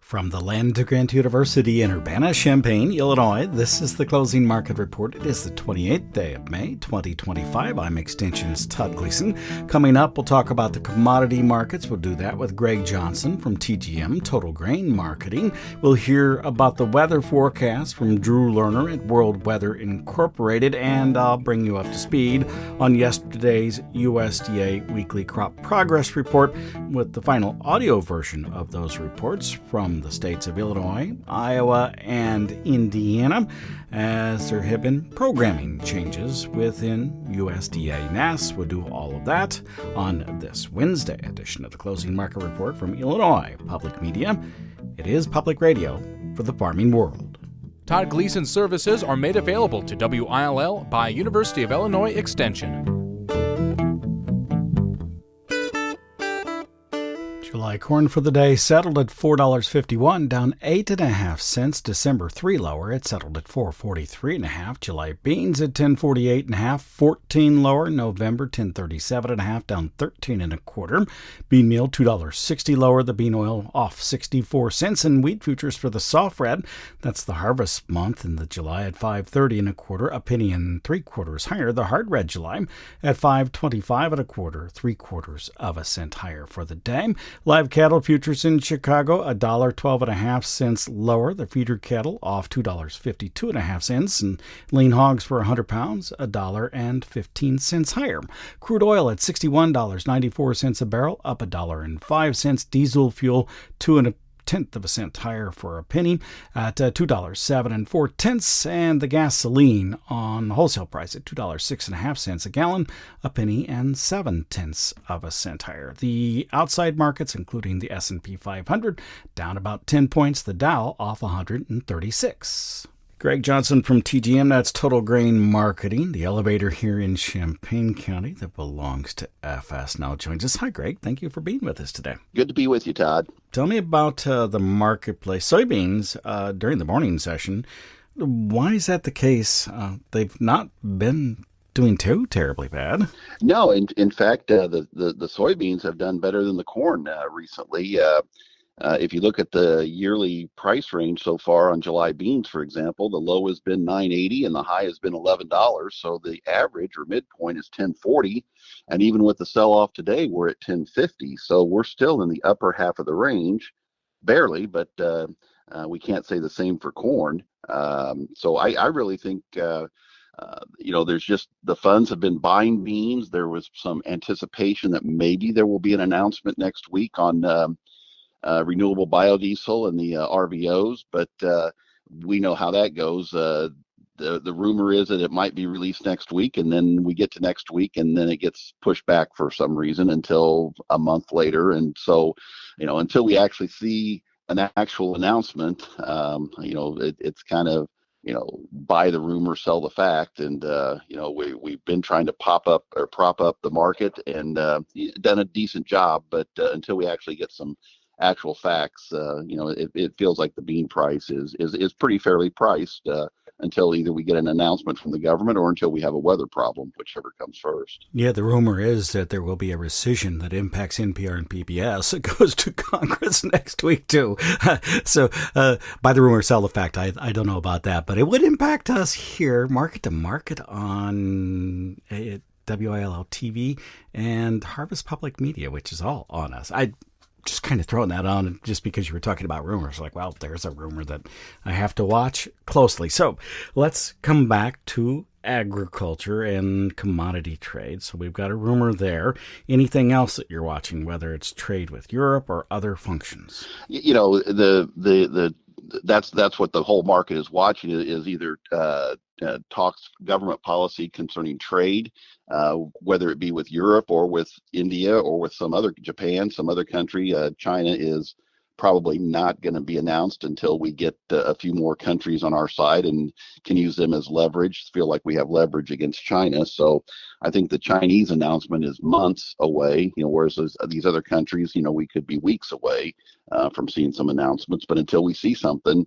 From the Land Grant University in Urbana-Champaign, Illinois, this is the Closing Market Report. It is the 28th day of May, 2025. I'm Extension's Todd Gleason. Coming up, we'll talk about the commodity markets. We'll do that with Greg Johnson from TGM, Total Grain Marketing. We'll hear about the weather forecast from Drew Lerner at World Weather Incorporated, and I'll bring you up to speed on yesterday's USDA Weekly Crop Progress Report with the final audio version of those reports from the states of Illinois, Iowa, and Indiana, as there have been programming changes within USDA NAS. We'll do all of that on this Wednesday edition of the Closing Market Report from Illinois Public Media. It is public radio for the farming world. Todd Gleason services are made available to WILL by University of Illinois Extension. July corn for the day settled at $4.51, down 8.5 cents. December 3 lower, it settled at $4.43.5. July beans at $10.48.5, 14 lower. November 10.37.5, down 13.25. Bean meal $2.60 lower. The bean oil off 64 cents. And wheat futures for the soft red, that's the harvest month in the July at $5.30.25, a penny and 3/4 higher. The hard red July at $5.25.25, 3/4 of a cent higher for the day. Live cattle futures in Chicago, $1.12.5 lower. The feeder cattle off $2.52.5, and lean hogs for 100 pounds, $1.15 higher. Crude oil at $61.94 a barrel, up $1.05. Diesel fuel 2.1 cent higher for a penny at $2.07 and the gasoline on the wholesale price at $2.06.5 a gallon, a penny and 0.7 cent higher. The outside markets, including the S&P 500, down about 10 points. The Dow off 136. Greg Johnson from TGM, that's Total Grain Marketing, the elevator here in Champaign County that belongs to FS, now joins us. Hi, Greg. Thank you for being with us today. Good to be with you, Todd. Tell me about the marketplace. Soybeans during the morning session. Why is that the case? They've not been doing too terribly bad. No, in fact, the soybeans have done better than the corn recently. If you look at the yearly price range so far on July beans, for example, the low has been $9.80 and the high has been $11. So the average or midpoint is $10.40. And even with the sell-off today, we're at $10.50. So we're still in the upper half of the range, barely, but we can't say the same for corn. So I really think, there's just the funds have been buying beans. There was some anticipation that maybe there will be an announcement next week on renewable biodiesel and the RVOs, but we know how that goes. The rumor is that it might be released next week, and then we get to next week, and then it gets pushed back for some reason until a month later. And so, until we actually see an actual announcement, it's kind of, buy the rumor, sell the fact. And, we've been trying to prop up the market and done a decent job, but until we actually get some actual facts, it feels like the bean price is pretty fairly priced until either we get an announcement from the government or until we have a weather problem, whichever comes first. Yeah, the rumor is that there will be a rescission that impacts NPR and PBS. It goes to Congress next week, too. So by the rumor, sell the fact. I don't know about that, but it would impact us here, market to market on WILL TV and Harvest Public Media, which is all on us. I just kind of throwing that on just because you were talking about rumors. Like, well, there's a rumor that I have to watch closely. So let's come back to agriculture and commodity trade. So we've got a rumor there. Anything else that you're watching, whether it's trade with Europe or other functions? That's what the whole market is watching, is either talks government policy concerning trade, whether it be with Europe or with India or with Japan, some other country. China is probably not going to be announced until we get a few more countries on our side and can use them as leverage, feel like we have leverage against China. So I think the Chinese announcement is months away, whereas these other countries, we could be weeks away from seeing some announcements. But until we see something,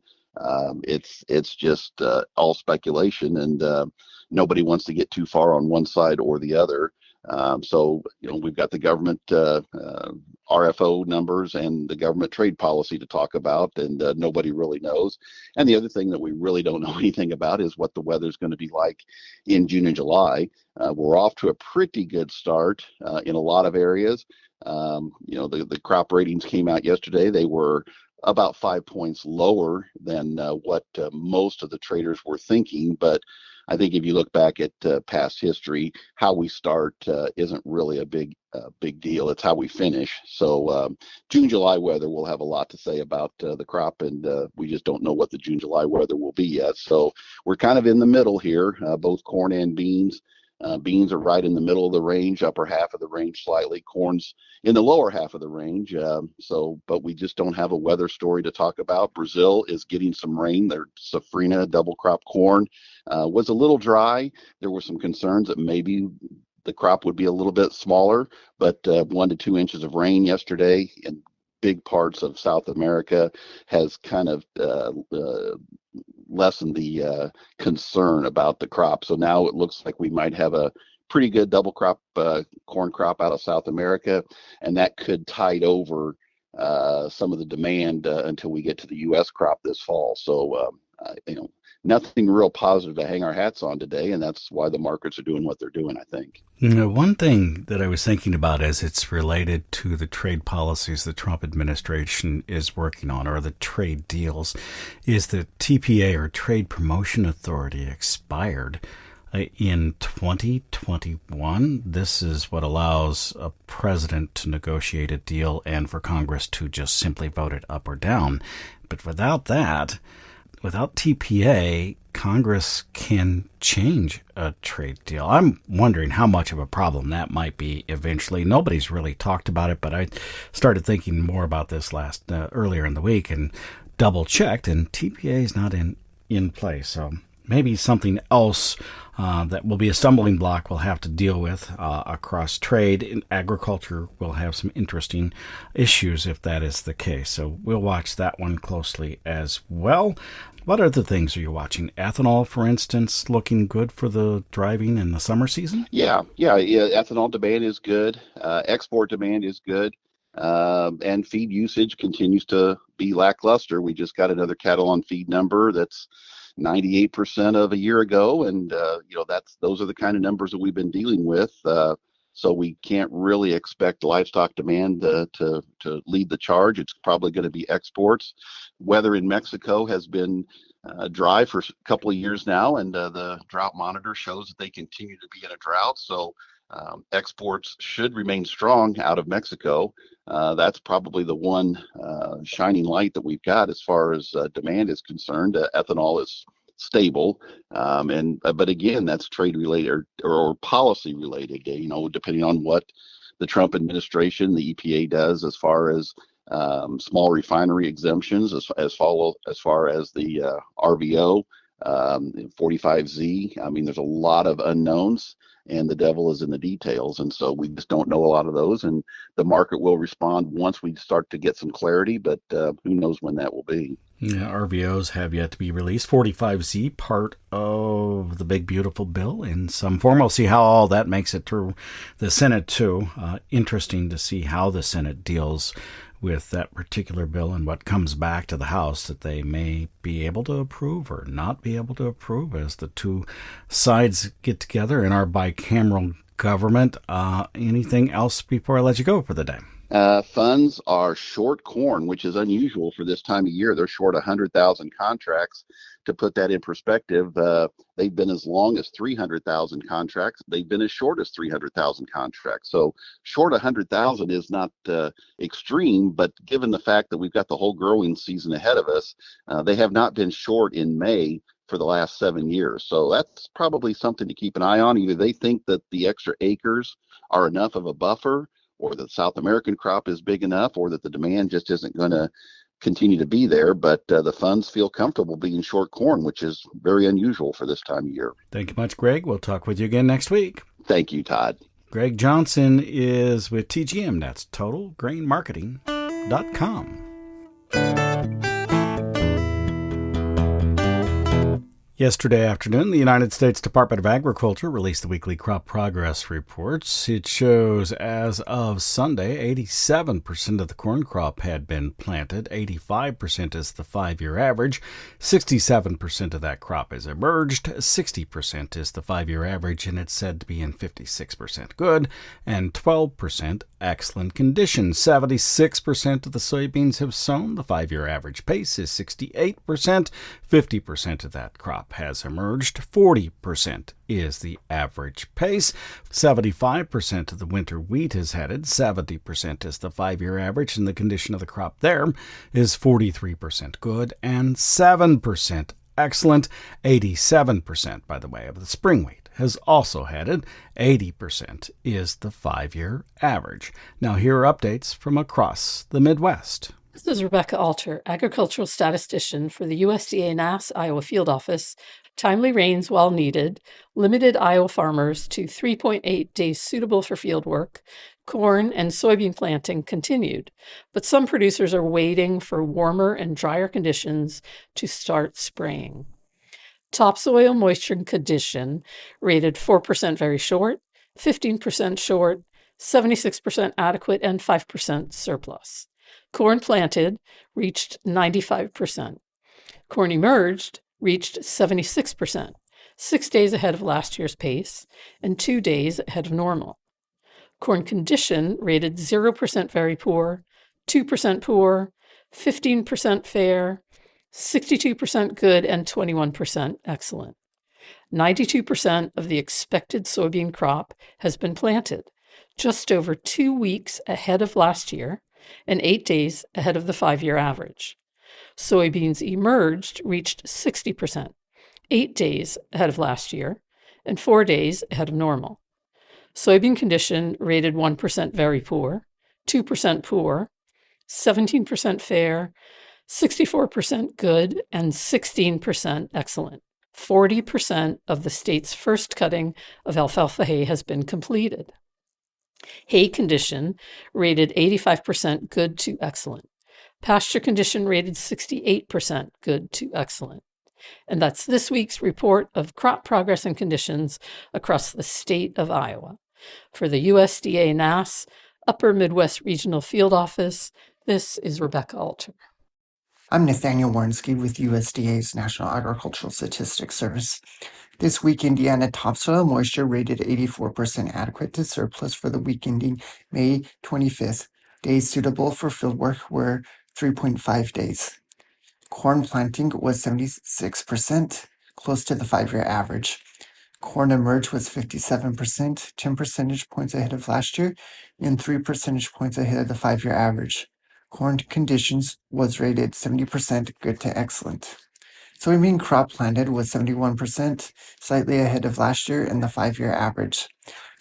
it's just all speculation, and nobody wants to get too far on one side or the other. So, we've got the government RFO numbers and the government trade policy to talk about, and nobody really knows. And the other thing that we really don't know anything about is what the weather's going to be like in June and July. We're off to a pretty good start in a lot of areas. The crop ratings came out yesterday. They were about 5 points lower than what most of the traders were thinking. But I think if you look back at past history, how we start isn't really a big deal. It's how we finish. So June, July weather will have a lot to say about the crop, and we just don't know what the June, July weather will be yet. So we're kind of in the middle here, both corn and beans. Beans are right in the middle of the range, upper half of the range slightly. Corn's in the lower half of the range. But we just don't have a weather story to talk about. Brazil is getting some rain. Their safrinha double crop corn was a little dry. There were some concerns that maybe the crop would be a little bit smaller, but 1 to 2 inches of rain yesterday in big parts of South America has kind of lessen the concern about the crop. So now it looks like we might have a pretty good double crop corn crop out of South America, and that could tide over some of the demand until we get to the U.S. crop this fall. So, nothing real positive to hang our hats on today, and that's why the markets are doing what they're doing, I think. One thing that I was thinking about as it's related to the trade policies the Trump administration is working on, or the trade deals, is the TPA, or Trade Promotion Authority, expired in 2021. This is what allows a president to negotiate a deal and for Congress to just simply vote it up or down. But without TPA, Congress can change a trade deal. I'm wondering how much of a problem that might be eventually. Nobody's really talked about it, but I started thinking more about this earlier in the week and double checked, and TPA is not in place. So maybe something else that will be a stumbling block we'll have to deal with across trade. In agriculture will have some interesting issues if that is the case. So we'll watch that one closely as well. What other things are you watching? Ethanol, for instance, looking good for the driving in the summer season? Yeah. Ethanol demand is good. Export demand is good. And feed usage continues to be lackluster. We just got another cattle on feed number that's 98% of a year ago, and those are the kind of numbers that we've been dealing with. So we can't really expect livestock demand to lead the charge. It's probably going to be exports. Weather in Mexico has been dry for a couple of years now, and the drought monitor shows that they continue to be in a drought. So exports should remain strong out of Mexico. That's probably the one shining light that we've got as far as demand is concerned. Ethanol is stable, but again, that's trade related or policy related. Depending on what the Trump administration, the EPA does as far as small refinery exemptions, as far as the RVO, 45Z. I mean, there's a lot of unknowns, and the devil is in the details. And so we just don't know a lot of those, and the market will respond once we start to get some clarity, but who knows when that will be. Yeah, RVOs have yet to be released. 45Z, part of the big, beautiful bill in some form. We'll see how all that makes it through the Senate, too. Interesting to see how the Senate deals with that particular bill and what comes back to the House that they may be able to approve or not be able to approve as the two sides get together in our bicameral government. Anything else before I let you go for the day? Funds are short corn, which is unusual for this time of year. They're short 100,000 contracts. To put that in perspective, they've been as long as 300,000 contracts. They've been as short as 300,000 contracts. So short 100,000 is not extreme, but given the fact that we've got the whole growing season ahead of us, they have not been short in May for the last 7 years. So that's probably something to keep an eye on. Either they think that the extra acres are enough of a buffer, or that South American crop is big enough, or that the demand just isn't going to continue to be there. But the funds feel comfortable being short corn, which is very unusual for this time of year. Thank you much, Greg. We'll talk with you again next week. Thank you, Todd. Greg Johnson is with TGM. That's TotalGrainMarketing.com. Yesterday afternoon, the United States Department of Agriculture released the weekly crop progress reports. It shows as of Sunday, 87% of the corn crop had been planted, 85% is the 5-year average, 67% of that crop is emerged, 60% is the 5-year average, and it's said to be in 56% good, and 12% excellent condition. 76% of the soybeans have sown. The 5-year average pace is 68%, 50% of that crop has emerged. 40% is the average pace. 75% of the winter wheat is headed. 70% is the 5-year average, and the condition of the crop there is 43% good and 7% excellent. 87%, by the way, of the spring wheat has also headed. 80% is the 5-year average. Now here are updates from across the Midwest. This is Rebecca Alter, agricultural statistician for the USDA NASS Iowa Field Office. Timely rains while needed limited Iowa farmers to 3.8 days suitable for field work. Corn and soybean planting continued, but some producers are waiting for warmer and drier conditions to start spraying. Topsoil moisture condition rated 4% very short, 15% short, 76% adequate, and 5% surplus. Corn planted reached 95%. Corn emerged reached 76%, 6 days ahead of last year's pace and 2 days ahead of normal. Corn condition rated 0% very poor, 2% poor, 15% fair, 62% good, and 21% excellent. 92% of the expected soybean crop has been planted, just over 2 weeks ahead of last year and 8 days ahead of the 5-year average. Soybeans emerged reached 60%, 8 days ahead of last year and 4 days ahead of normal. Soybean condition rated 1% very poor, 2% poor, 17% fair, 64% good, and 16% excellent. 40% of the state's first cutting of alfalfa hay has been completed. Hay condition rated 85% good to excellent. Pasture condition rated 68% good to excellent. And that's this week's report of crop progress and conditions across the state of Iowa. For the USDA NASS Upper Midwest Regional Field Office, this is Rebecca Alter. I'm Nathaniel Warnski with USDA's National Agricultural Statistics Service. This week, Indiana topsoil moisture rated 84% adequate to surplus for the week ending May 25th. Days suitable for fieldwork were 3.5 days. Corn planting was 76%, close to the 5-year average. Corn emerge was 57%, 10 percentage points ahead of last year, and 3 percentage points ahead of the 5-year average. Corn conditions was rated 70% good to excellent. Soybean crop planted was 71%, slightly ahead of last year and the 5-year average.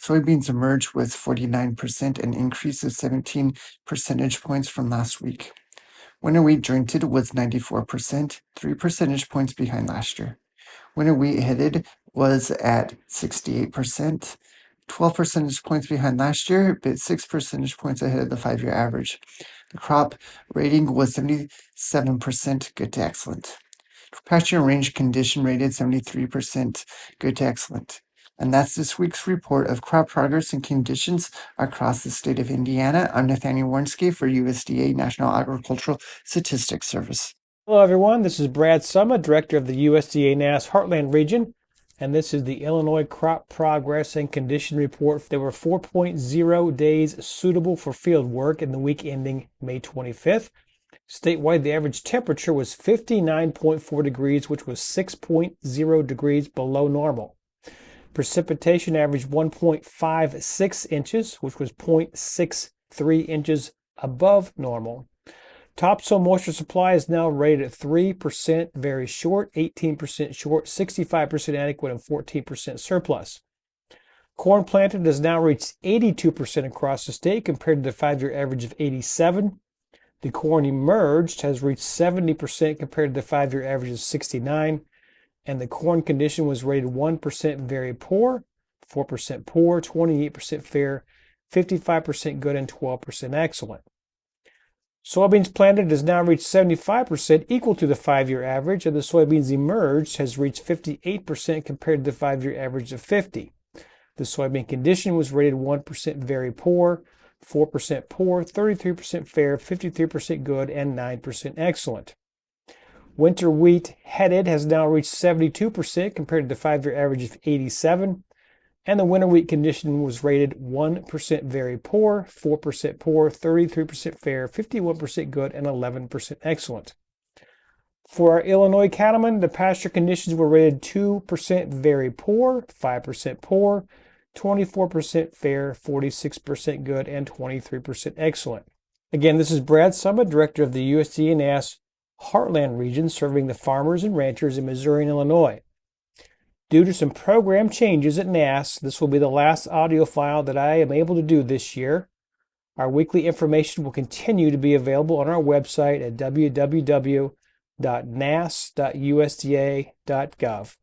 Soybeans emerged was 49%, an increase of 17 percentage points from last week. Winter wheat drenchted was 94%, 3 percentage points behind last year. Winter wheat headed was at 68%, 12 percentage points behind last year, but 6 percentage points ahead of the 5-year average. The crop rating was 77% good to excellent. Pasture and range condition rated 73% good to excellent. And that's this week's report of crop progress and conditions across the state of Indiana. I'm Nathaniel Warnski for USDA National Agricultural Statistics Service. Hello everyone, this is Brad Summa, Director of the USDA NASS Heartland Region, and this is the Illinois Crop Progress and Condition Report. There were 4.0 days suitable for field work in the week ending May 25th. Statewide, the average temperature was 59.4 degrees, which was 6.0 degrees below normal. Precipitation averaged 1.56 inches, which was 0.63 inches above normal. Topsoil moisture supply is now rated at 3% very short, 18% short, 65% adequate, and 14% surplus. Corn planted has now reached 82% across the state compared to the 5-year average of 87%. The corn emerged has reached 70% compared to the 5-year average of 69%. And the corn condition was rated 1% very poor, 4% poor, 28% fair, 55% good, and 12% excellent. Soybeans planted has now reached 75%, equal to the 5-year average, and the soybeans emerged has reached 58% compared to the 5-year average of 50%. The soybean condition was rated 1% very poor, 4% poor, 33% fair, 53% good, and 9% excellent. Winter wheat headed has now reached 72% compared to the 5-year average of 87%. And the winter wheat condition was rated 1% very poor, 4% poor, 33% fair, 51% good, and 11% excellent. For our Illinois cattlemen, the pasture conditions were rated 2% very poor, 5% poor, 24% fair, 46% good, and 23% excellent. Again, this is Brad Summit, Director of the USDA NASS Heartland region, serving the farmers and ranchers in Missouri and Illinois. Due to some program changes at NASS, this will be the last audio file that I am able to do this year. Our weekly information will continue to be available on our website at www.nass.usda.gov.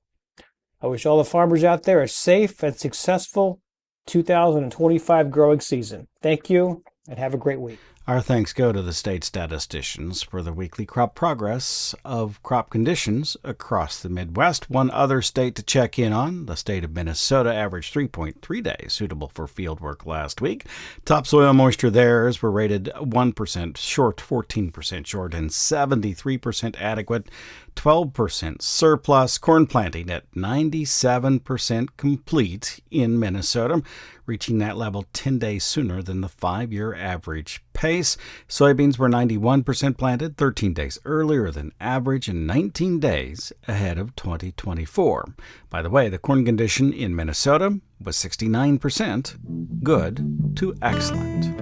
I wish all the farmers out there a safe and successful 2025 growing season. Thank you, and have a great week. Our thanks go to the state statisticians for the weekly crop progress of crop conditions across the Midwest. One other state to check in on, the state of Minnesota averaged 3.3 days suitable for field work last week. Topsoil moisture theirs were rated 1% short, 14% short, and 73% adequate, 12% surplus. Corn planting at 97% complete in Minnesota, reaching that level 10 days sooner than the 5-year average pace. Soybeans were 91% planted, 13 days earlier than average and 19 days ahead of 2024. By the way, the corn condition in Minnesota was 69% good to excellent.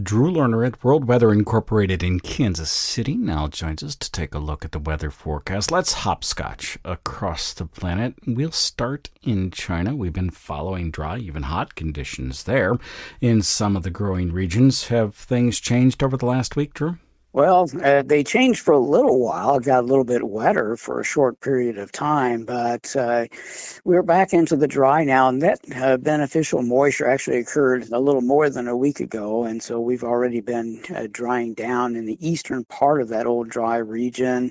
Drew Lerner at World Weather Incorporated in Kansas City now joins us to take a look at the weather forecast. Let's hopscotch across the planet. We'll start in China. We've been following dry, even hot conditions there in some of the growing regions. Have things changed over the last week, Drew? Well, they changed for a little while. It got a little bit wetter for a short period of time, but we're back into the dry now, and that beneficial moisture actually occurred a little more than a week ago, and so we've already been drying down in the eastern part of that old dry region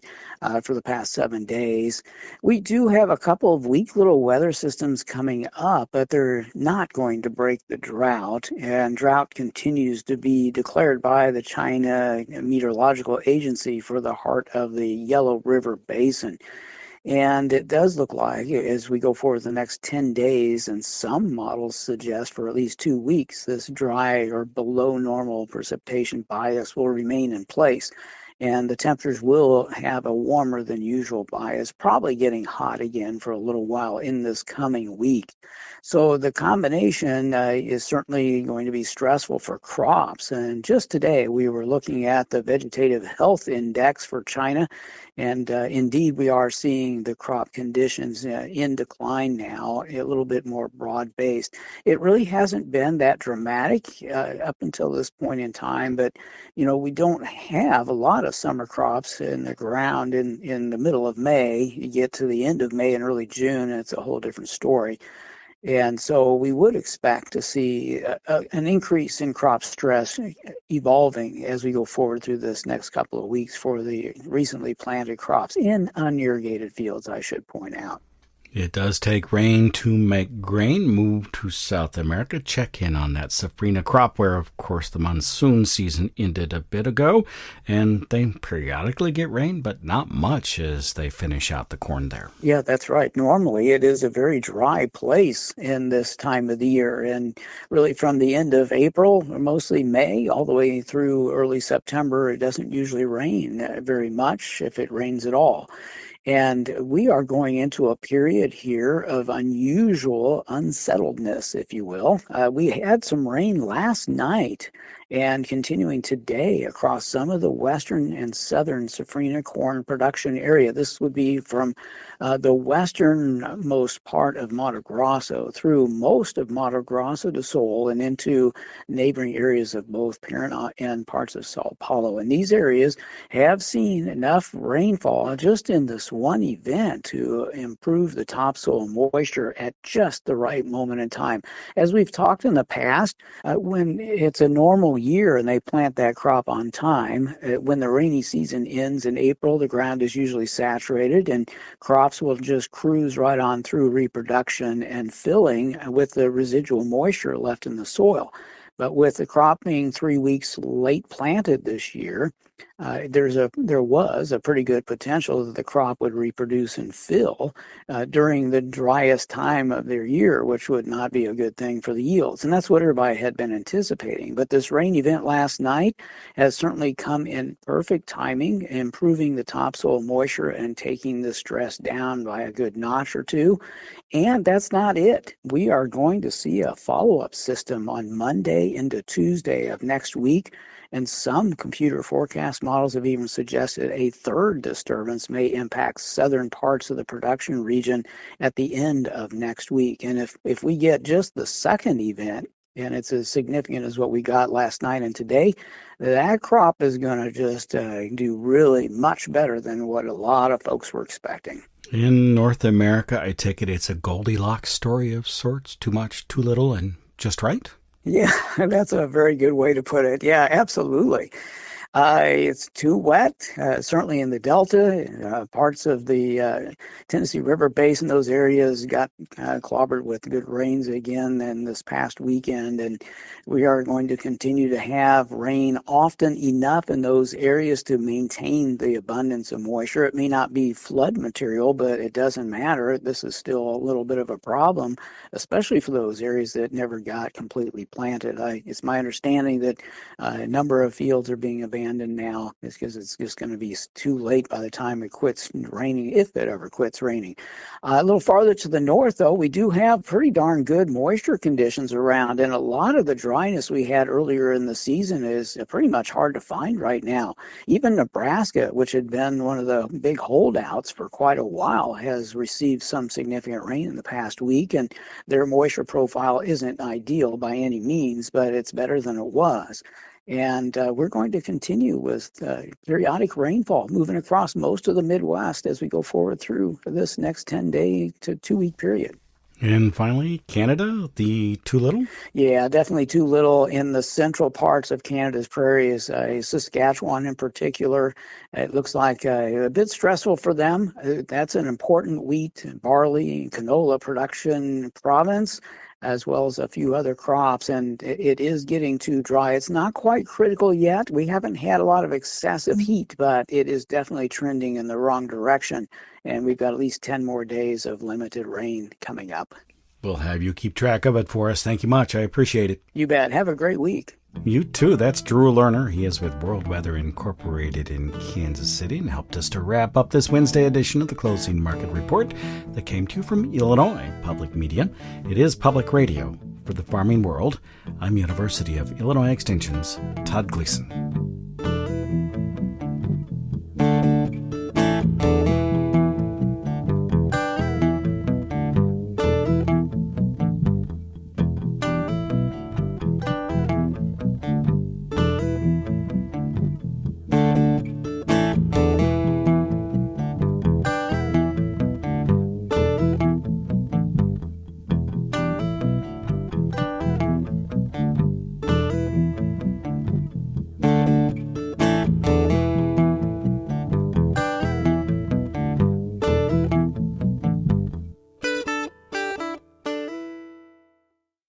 for the past 7 days. We do have a couple of weak little weather systems coming up, but they're not going to break the drought, and drought continues to be declared by the China Meteorological Agency for the heart of the Yellow River Basin. And it does look like, as we go forward the next 10 days, and some models suggest for at least 2 weeks, this dry or below normal precipitation bias will remain in place. And the temperatures will have a warmer than usual bias, probably getting hot again for a little while in this coming week. So the combination is certainly going to be stressful for crops. And just today, we were looking at the vegetative health index for China. And indeed, we are seeing the crop conditions in decline now, a little bit more broad-based. It really hasn't been that dramatic up until this point in time, but, we don't have a lot of summer crops in the ground in the middle of May. You get to the end of May and early June, and it's a whole different story. And so we would expect to see an increase in crop stress evolving as we go forward through this next couple of weeks for the recently planted crops in unirrigated fields, I should point out. It does take rain to make grain. Move to South America. Check in on that safrinha crop where, of course, the monsoon season ended a bit ago. And they periodically get rain, but not much as they finish out the corn there. Yeah, that's right. Normally, it is a very dry place in this time of the year. And really from the end of April, or mostly May, all the way through early September, it doesn't usually rain very much, if it rains at all. And we are going into a period here of unusual unsettledness, if you will. We had some rain last night, and continuing today across some of the western and southern safrinha corn production area. This would be from the westernmost part of Mato Grosso through most of Mato Grosso do Sul and into neighboring areas of both Paraná and parts of Sao Paulo. And these areas have seen enough rainfall just in this one event to improve the topsoil moisture at just the right moment in time. As we've talked in the past, when it's a normal year and they plant that crop on time, when the rainy season ends in April, the ground is usually saturated and crops will just cruise right on through reproduction and filling with the residual moisture left in the soil. But with the crop being 3 weeks late planted this year, there was a pretty good potential that the crop would reproduce and fill during the driest time of their year, which would not be a good thing for the yields. And that's what everybody had been anticipating. But this rain event last night has certainly come in perfect timing, improving the topsoil moisture and taking the stress down by a good notch or two. And that's not it. We are going to see a follow-up system on Monday into Tuesday of next week. And some computer forecast models have even suggested a third disturbance may impact southern parts of the production region at the end of next week. And if we get just the second event, and it's as significant as what we got last night and today, that crop is going to just do really much better than what a lot of folks were expecting. In North America, I take it it's a Goldilocks story of sorts, too much, too little, and just right? Yeah, that's a very good way to put it. Yeah, absolutely. It's too wet, certainly in the Delta. Parts of the Tennessee River Basin, those areas got clobbered with good rains again then this past weekend. And we are going to continue to have rain often enough in those areas to maintain the abundance of moisture. It may not be flood material, but it doesn't matter. This is still a little bit of a problem, especially for those areas that never got completely planted. It's my understanding that a number of fields are being abandoned now is because it's just going to be too late by the time it quits raining, if it ever quits raining. A little farther to the north, though, we do have pretty darn good moisture conditions around, and a lot of the dryness we had earlier in the season is pretty much hard to find right now. Even Nebraska, which had been one of the big holdouts for quite a while, has received some significant rain in the past week, and their moisture profile isn't ideal by any means, but it's better than it was. And we're going to continue with periodic rainfall moving across most of the Midwest as we go forward through this next 10-day to 2-week period. And finally, Canada, the too little? Yeah, definitely too little in the central parts of Canada's prairies, Saskatchewan in particular. It looks like a bit stressful for them. That's an important wheat, barley, and canola production province, as well as a few other crops, and it is getting too dry. It's not quite critical yet. We haven't had a lot of excessive heat, but it is definitely trending in the wrong direction, and we've got at least 10 more days of limited rain coming up. We'll have you keep track of it for us. Thank you much. I appreciate it. You bet. Have a great week. You too. That's Drew Lerner. He is with World Weather Incorporated in Kansas City and helped us to wrap up this Wednesday edition of the Closing Market Report that came to you from Illinois Public Media. It is public radio for the farming world. I'm University of Illinois Extension's Todd Gleason.